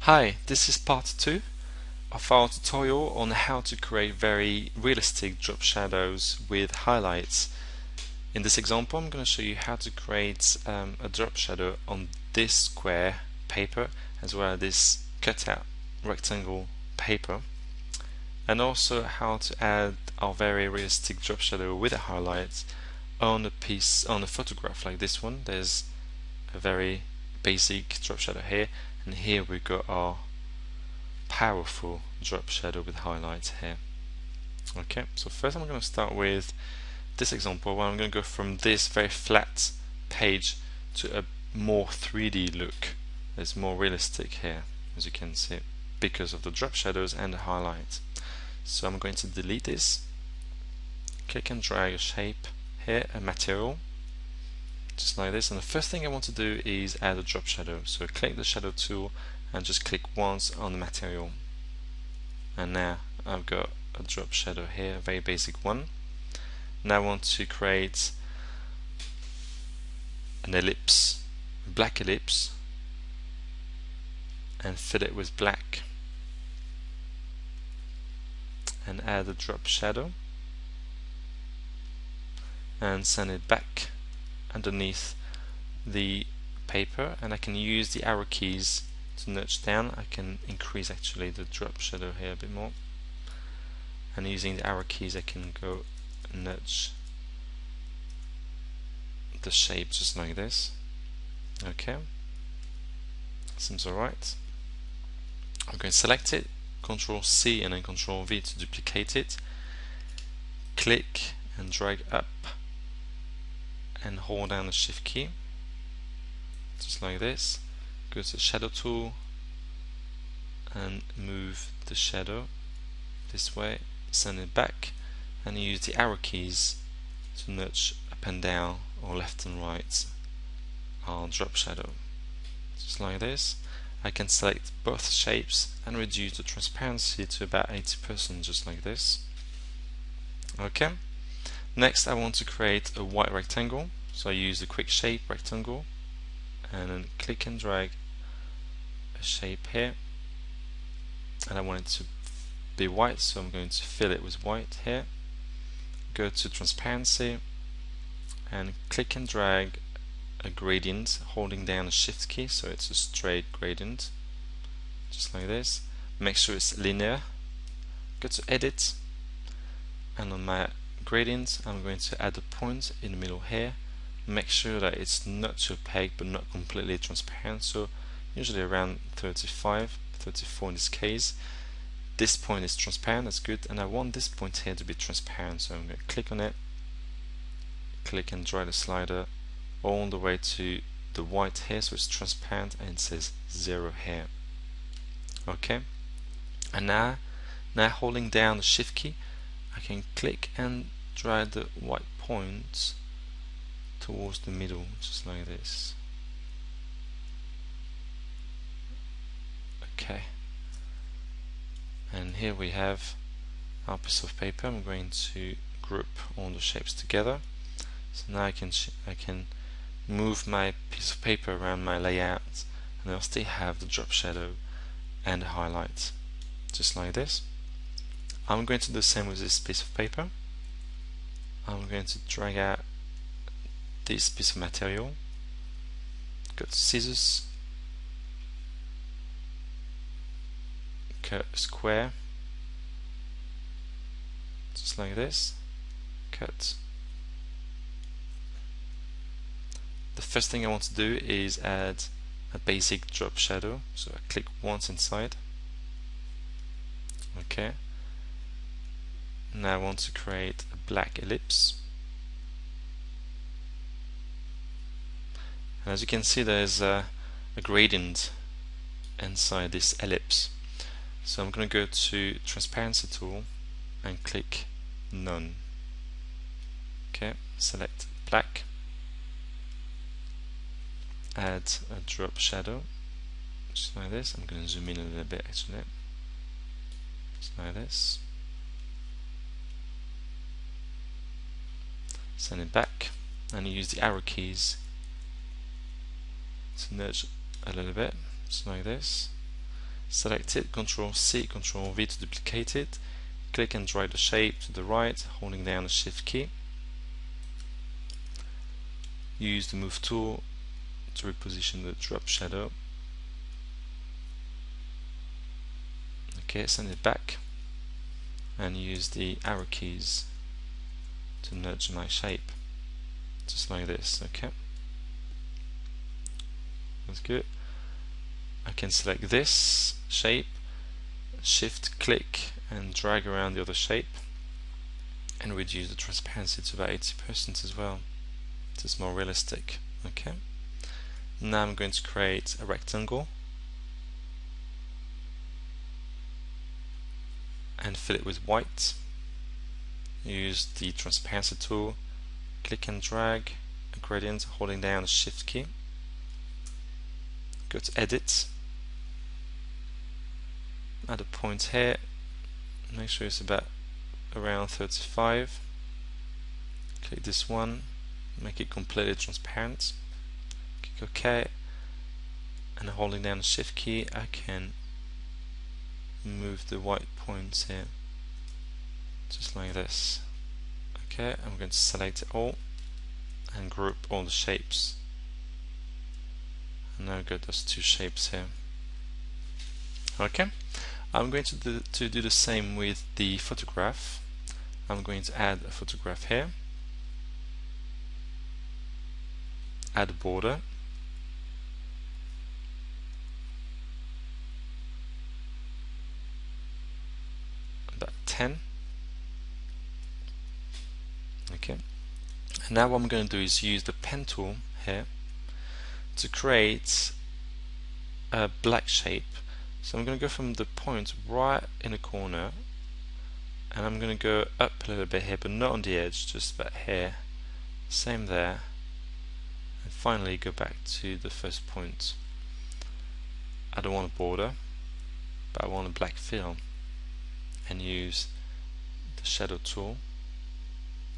Hi, this is part 2 of our tutorial on how to create very realistic drop shadows with highlights. In this example, I'm going to show you how to create a drop shadow on this square paper as well as this cutout rectangle paper, and also how to add our very realistic drop shadow with a highlight on a photograph like this one. There's a very basic drop shadow here, and here we got our powerful drop shadow with highlights here. Okay, so first I'm going to start with this example where I'm going to go from this very flat page to a more 3D look. It's more realistic here, as you can see, because of the drop shadows and the highlights. So I'm going to delete this, click and drag a shape here, a material, just like this, and the first thing I want to do is add a drop shadow. So click the shadow tool and just click once on the material, and now I've got a drop shadow here, a very basic one. Now I want to create an ellipse, a black ellipse, and fill it with black, and add a drop shadow and send it back underneath the paper, and I can use the arrow keys to nudge down. I can increase actually the drop shadow here a bit more, and using the arrow keys I can go nudge the shape just like this. Okay, seems alright. I'm going to select it, Ctrl C and then Ctrl V to duplicate it, click and drag up and hold down the shift key just like this. Go to the shadow tool and move the shadow this way, send it back, and use the arrow keys to nudge up and down or left and right our drop shadow just like this. I can select both shapes and reduce the transparency to about 80% just like this. Okay, next I want to create a white rectangle, so I use the quick shape rectangle and then click and drag a shape here, and I want it to be white, so I'm going to fill it with white here. Go to transparency and click and drag a gradient holding down the shift key, so it's a straight gradient just like this. Make sure it's linear. Go to edit, and on my gradient I'm going to add a point in the middle here. Make sure that it's not too opaque but not completely transparent, so usually around 35, 34 in this case. This point is transparent, that's good, and I want this point here to be transparent, so I'm going to click on it, click and drag the slider all the way to the white here, so it's transparent and it says 0 here. Okay, and now holding down the shift key I can click and drag the white point towards the middle just like this. Okay, and here we have our piece of paper. I'm going to group all the shapes together, so now I can move my piece of paper around my layout, and I'll still have the drop shadow and the highlights just like this. I'm going to do the same with this piece of paper. I'm going to drag out this piece of material, go to scissors, cut a square just like this, cut. The first thing I want to do is add a basic drop shadow, so I click once inside. Okay, now I want to create a black ellipse, and as you can see there's a gradient inside this ellipse, so I'm going to go to transparency tool and click none. Okay, select black, add a drop shadow just like this. I'm going to zoom in a little bit actually, just like this, send it back and use the arrow keys to nudge a little bit just like this. select it, Ctrl C, Ctrl V to duplicate it, click and drag the shape to the right, holding down the Shift key. Use the Move tool to reposition the drop shadow. Okay, send it back and use the arrow keys to nudge my shape, just like this. Okay, that's good. I can select this shape, shift click and drag around the other shape and reduce the transparency to about 80% as well, so it's more realistic. Okay, now I'm going to create a rectangle and fill it with white. Use the transparency tool, click and drag a gradient holding down the Shift key. Go to Edit, add a point here, make sure it's about around 35. Click this one, make it completely transparent. Click OK, and holding down the Shift key I can move the white points here, just like this. Okay, I'm going to select it all and group all the shapes. And now I've got those two shapes here. Okay, I'm going to do the same with the photograph. I'm going to add a photograph here, add a border, about 10. Okay, and now what I'm going to do is use the pen tool here to create a black shape. So I'm going to go from the point right in the corner and I'm going to go up a little bit here, but not on the edge, just about here, same there, and finally go back to the first point. I don't want a border, but I want a black fill, and use the shadow tool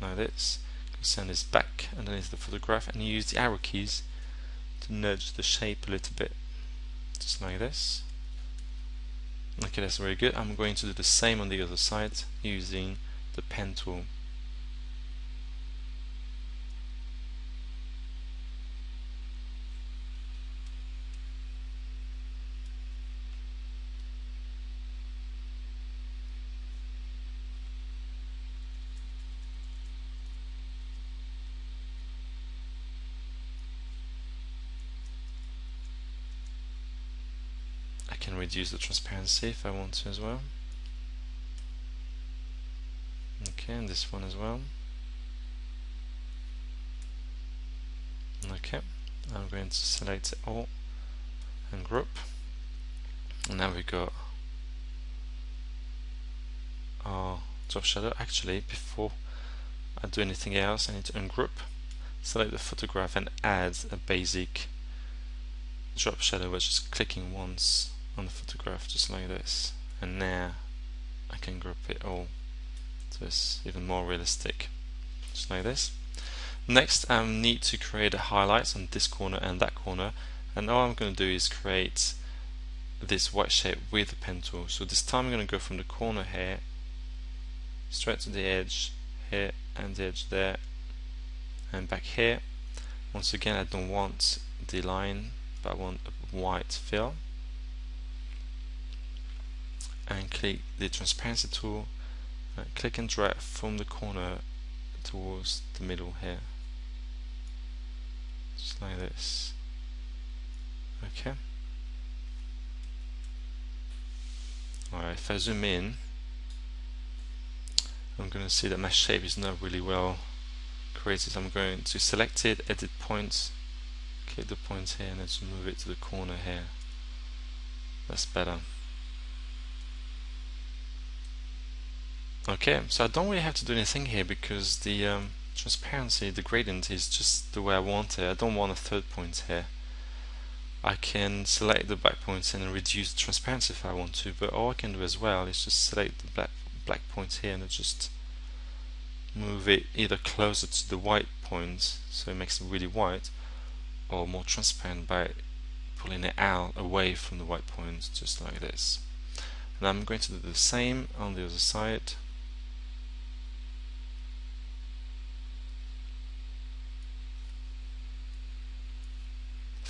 like this. Send this back underneath the photograph and use the arrow keys to nudge the shape a little bit, just like this. Okay, that's very good. I'm going to do the same on the other side using the pen tool. I can reduce the transparency if I want to as well. Okay, and this one as well. Okay, I'm going to select it all and group. And now we got our drop shadow. Actually, before I do anything else, I need to ungroup, select the photograph and add a basic drop shadow, which is clicking once on the photograph, just like this. And now I can group it all, so it's even more realistic, just like this. Next, I need to create a highlight on this corner and that corner, and all I'm going to do is create this white shape with the pen tool. So this time I'm going to go from the corner here straight to the edge here and the edge there and back here. Once again, I don't want the line, but I want a white fill. And click the transparency tool, click and drag from the corner towards the middle here, just like this. Okay. Alright, if I zoom in, I'm going to see that my shape is not really well created. I'm going to select it, edit points, click the point here, and let's move it to the corner here. That's better. Okay, so I don't really have to do anything here because the transparency, the gradient is just the way I want it. I don't want a third point here. I can select the black points and reduce the transparency if I want to, but all I can do as well is just select the black points here and just move it either closer to the white points so it makes it really white, or more transparent by pulling it out away from the white point, just like this. And I'm going to do the same on the other side.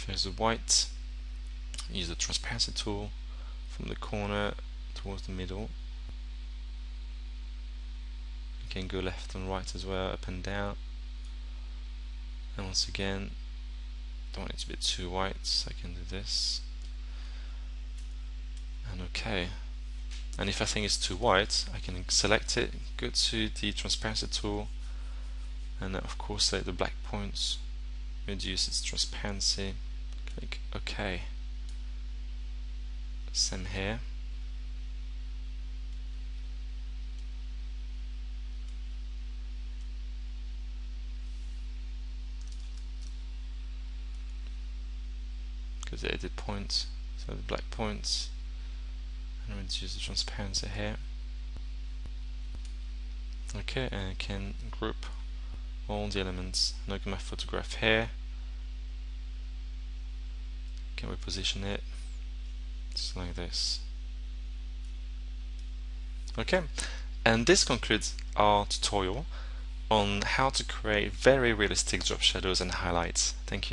There's the white, use the transparency tool from the corner towards the middle. You can go left and right as well, up and down. And once again, don't want it to be too white, so I can do this. And okay. And if I think it's too white, I can select it, go to the transparency tool, and of course select the black points, reduce its transparency, click OK. Same here. Go to the edit point, so the black points, and reduce the transparency here. Okay, and I can group all the elements. Now I get my photograph here. Can reposition it just like this. Okay, and this concludes our tutorial on how to create very realistic drop shadows and highlights. Thank you.